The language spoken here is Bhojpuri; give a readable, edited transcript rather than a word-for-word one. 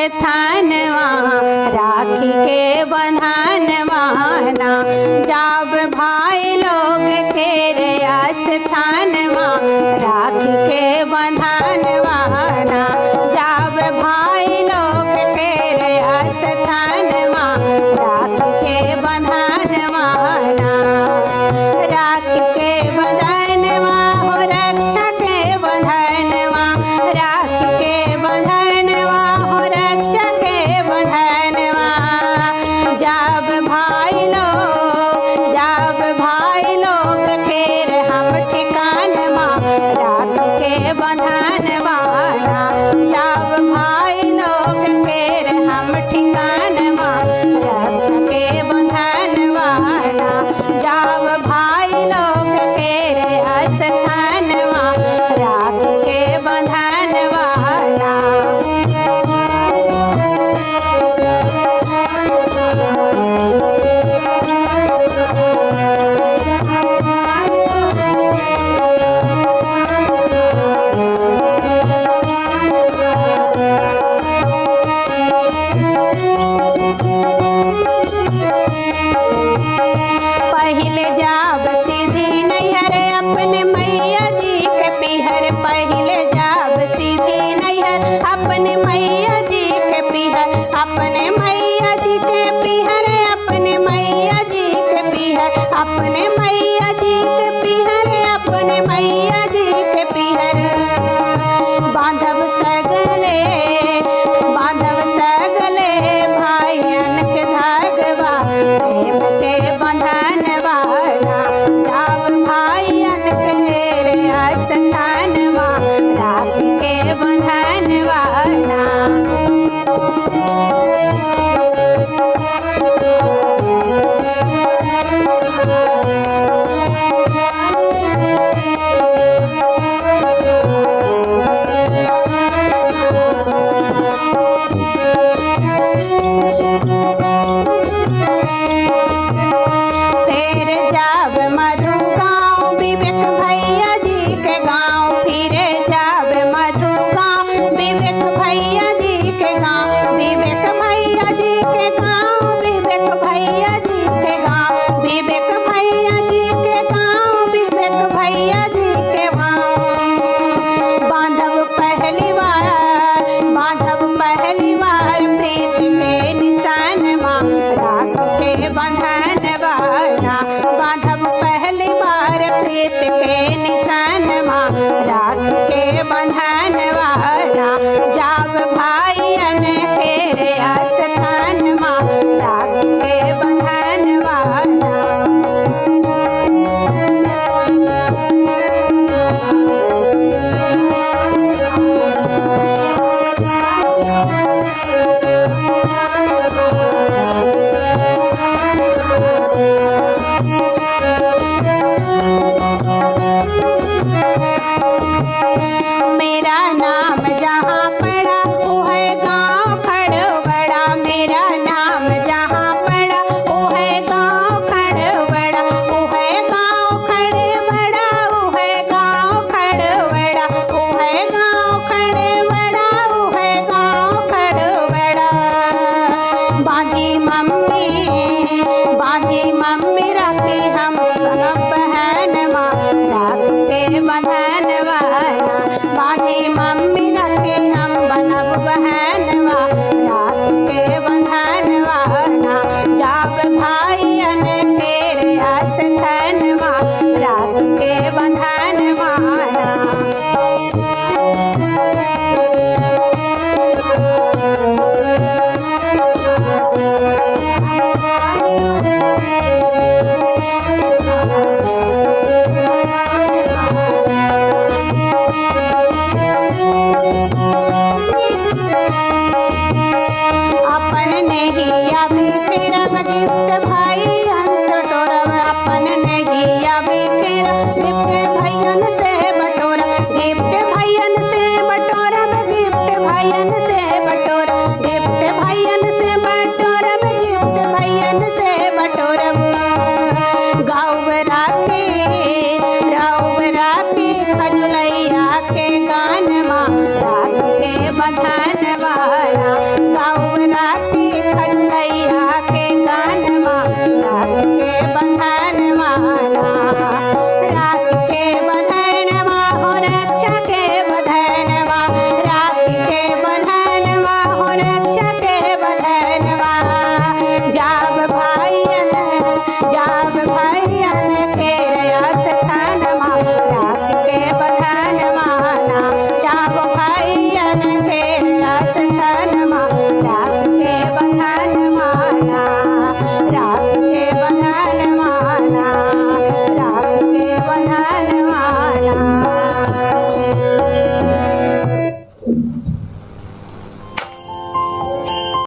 स्थानवा राखी के बंधनवाना। जब भाई लोग के रे स्थानवा राखी के बंधनवाना। जब भाई लोग के रे स्थानवा राखी के बंधनवाना। राखी के बंधनवा हो रक्षा के बंधनवा। राखी के बंधनवा हो रक्षा के बंधनवा। जब भाई लोग खेर हम ठिकानवा राखी के बंधनवाना। जब भाई लोग खेर हम ठिकानवा रक्षा के बंधनवाना। जब भाई लोग खेर स्थानवा राखी के बंधनवाना। पहिले जाब सीधी नैहर अपने मैया जी के पिहर। पहिले जाब सीधी नैहर अपने मैया जी के पिहर। अपने मैया जी के पिहर अपने मैया जी के पिहर। अपने मैया जी के पिहर अपने मैया जी के पिहर। बांधव सगले भाइयन के धागवा प्रेम के बंधनवाना। जब भाइयन के रे स्थानवा राखी के बंधनवाना। फिर जब मधु गाँव विवेक भैया जी के गाँव। फिर जब मधु गाँव विवेक भैया जी के गाँव। विवेक भैया जी के गाँव। विवेक भैया जी के गाँव। विवेक भैया जी के गाँव। विवेक भैया जी के गाँव। बांधव पहली बार प्रीत के निशानवा राखी के बंधनवाना। बांधव पहली बार प्रीत के निशानवा राखी के बंधनवाना। जब भाइयन